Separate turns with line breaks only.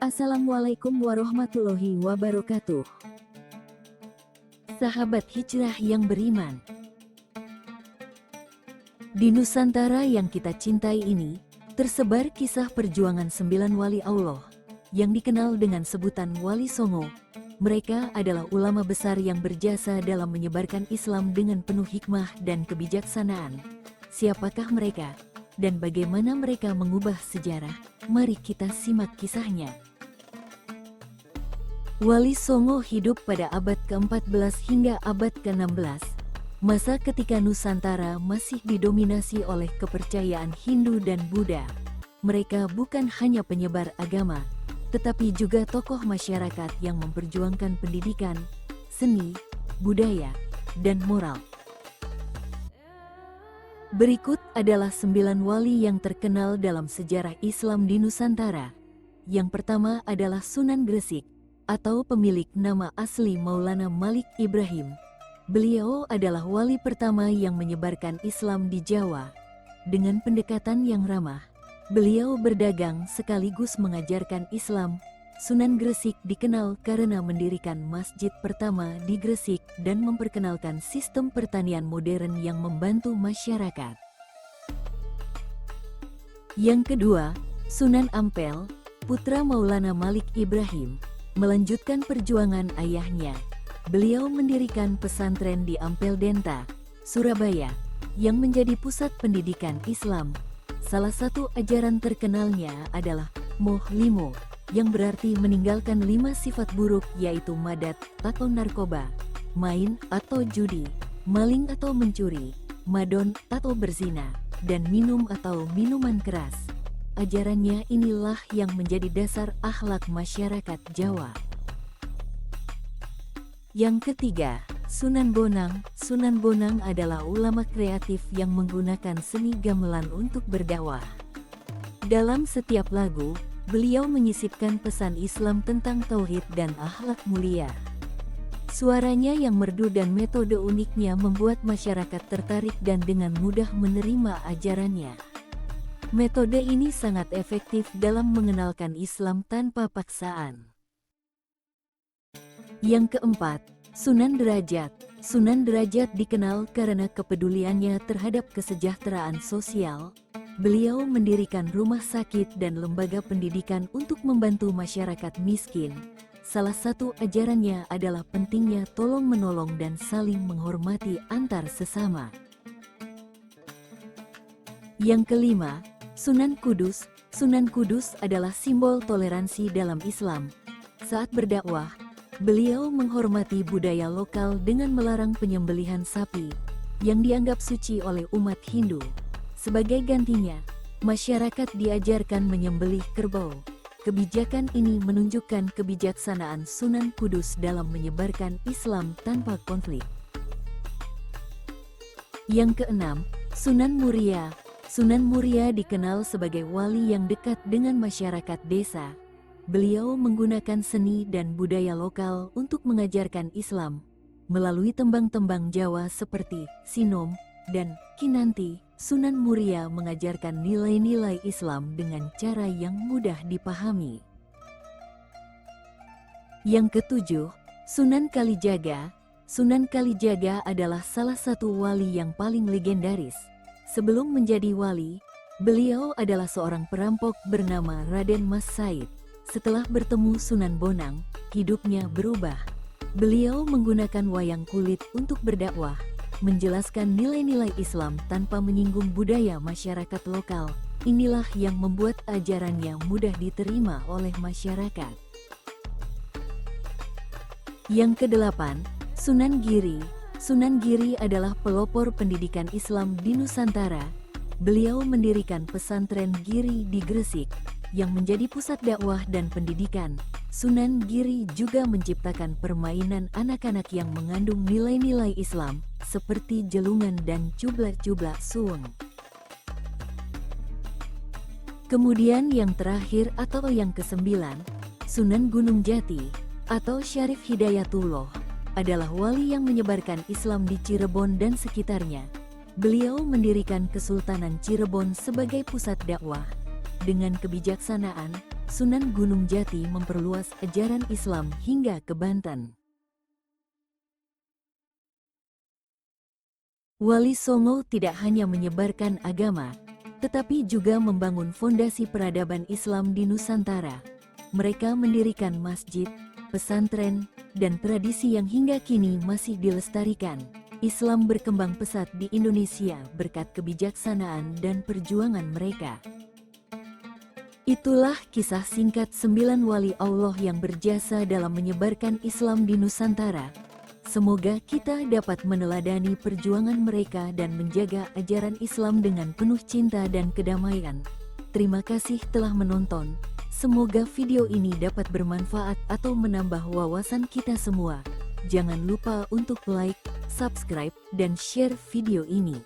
Assalamualaikum warahmatullahi wabarakatuh. Sahabat hijrah yang beriman, di Nusantara yang kita cintai ini, tersebar kisah perjuangan 9 wali Allah, yang dikenal dengan sebutan Wali Songo. Mereka adalah ulama besar yang berjasa dalam menyebarkan Islam dengan penuh hikmah dan kebijaksanaan. Siapakah mereka? Dan bagaimana mereka mengubah sejarah? Mari kita simak kisahnya. Wali Songo hidup pada abad ke-14 hingga abad ke-16, masa ketika Nusantara masih didominasi oleh kepercayaan Hindu dan Buddha. Mereka bukan hanya penyebar agama, tetapi juga tokoh masyarakat yang memperjuangkan pendidikan, seni, budaya, dan moral. Berikut adalah 9 wali yang terkenal dalam sejarah Islam di Nusantara. Yang pertama adalah Sunan Gresik, atau pemilik nama asli Maulana Malik Ibrahim. Beliau adalah wali pertama yang menyebarkan Islam di Jawa. Dengan pendekatan yang ramah, beliau berdagang sekaligus mengajarkan Islam. Sunan Gresik dikenal karena mendirikan masjid pertama di Gresik dan memperkenalkan sistem pertanian modern yang membantu masyarakat. Yang kedua, Sunan Ampel, putra Maulana Malik Ibrahim, melanjutkan perjuangan ayahnya. Beliau mendirikan pesantren di Ampel Denta, Surabaya, yang menjadi pusat pendidikan Islam. Salah satu ajaran terkenalnya adalah Moh Limo, yang berarti meninggalkan 5 sifat buruk, yaitu madat atau narkoba, main atau judi, maling atau mencuri, madon atau berzina, dan minum atau minuman keras. Ajarannya inilah yang menjadi dasar akhlak masyarakat Jawa. Yang ketiga, Sunan Bonang. Sunan Bonang adalah ulama kreatif yang menggunakan seni gamelan untuk berdakwah. Dalam setiap lagu, beliau menyisipkan pesan Islam tentang tauhid dan akhlak mulia. Suaranya yang merdu dan metode uniknya membuat masyarakat tertarik dan dengan mudah menerima ajarannya. Metode ini sangat efektif dalam mengenalkan Islam tanpa paksaan. Yang keempat, Sunan Derajat. Sunan Derajat dikenal karena kepeduliannya terhadap kesejahteraan sosial. Beliau mendirikan rumah sakit dan lembaga pendidikan untuk membantu masyarakat miskin. Salah satu ajarannya adalah pentingnya tolong-menolong dan saling menghormati antar sesama. Yang kelima, Sunan Kudus. Sunan Kudus adalah simbol toleransi dalam Islam. Saat berdakwah, beliau menghormati budaya lokal dengan melarang penyembelihan sapi yang dianggap suci oleh umat Hindu. Sebagai gantinya, masyarakat diajarkan menyembelih kerbau. Kebijakan ini menunjukkan kebijaksanaan Sunan Kudus dalam menyebarkan Islam tanpa konflik. Yang keenam, Sunan Muria. Sunan Muria dikenal sebagai wali yang dekat dengan masyarakat desa. Beliau menggunakan seni dan budaya lokal untuk mengajarkan Islam. Melalui tembang-tembang Jawa seperti Sinom dan Kinanti, Sunan Muria mengajarkan nilai-nilai Islam dengan cara yang mudah dipahami. Yang ketujuh, Sunan Kalijaga. Sunan Kalijaga adalah salah satu wali yang paling legendaris. Sebelum menjadi wali, beliau adalah seorang perampok bernama Raden Mas Said. Setelah bertemu Sunan Bonang, hidupnya berubah. Beliau menggunakan wayang kulit untuk berdakwah, menjelaskan nilai-nilai Islam tanpa menyinggung budaya masyarakat lokal. Inilah yang membuat ajarannya mudah diterima oleh masyarakat. Yang kedelapan, Sunan Giri. Sunan Giri adalah pelopor pendidikan Islam di Nusantara. Beliau mendirikan pesantren Giri di Gresik, yang menjadi pusat dakwah dan pendidikan. Sunan Giri juga menciptakan permainan anak-anak yang mengandung nilai-nilai Islam, seperti jelungan dan cublak-cublak suweng. Kemudian yang terakhir atau yang kesembilan, Sunan Gunung Jati, atau Syarif Hidayatullah, adalah wali yang menyebarkan Islam di Cirebon dan sekitarnya. Beliau mendirikan Kesultanan Cirebon sebagai pusat dakwah. Dengan kebijaksanaan, Sunan Gunung Jati memperluas ajaran Islam hingga ke Banten. Wali Songo tidak hanya menyebarkan agama, tetapi juga membangun fondasi peradaban Islam di Nusantara. Mereka mendirikan masjid, pesantren, dan tradisi yang hingga kini masih dilestarikan. Islam berkembang pesat di Indonesia berkat kebijaksanaan dan perjuangan mereka. Itulah kisah singkat 9 wali Allah yang berjasa dalam menyebarkan Islam di Nusantara. Semoga kita dapat meneladani perjuangan mereka dan menjaga ajaran Islam dengan penuh cinta dan kedamaian. Terima kasih telah menonton. Semoga video ini dapat bermanfaat atau menambah wawasan kita semua. Jangan lupa untuk like, subscribe, dan share video ini.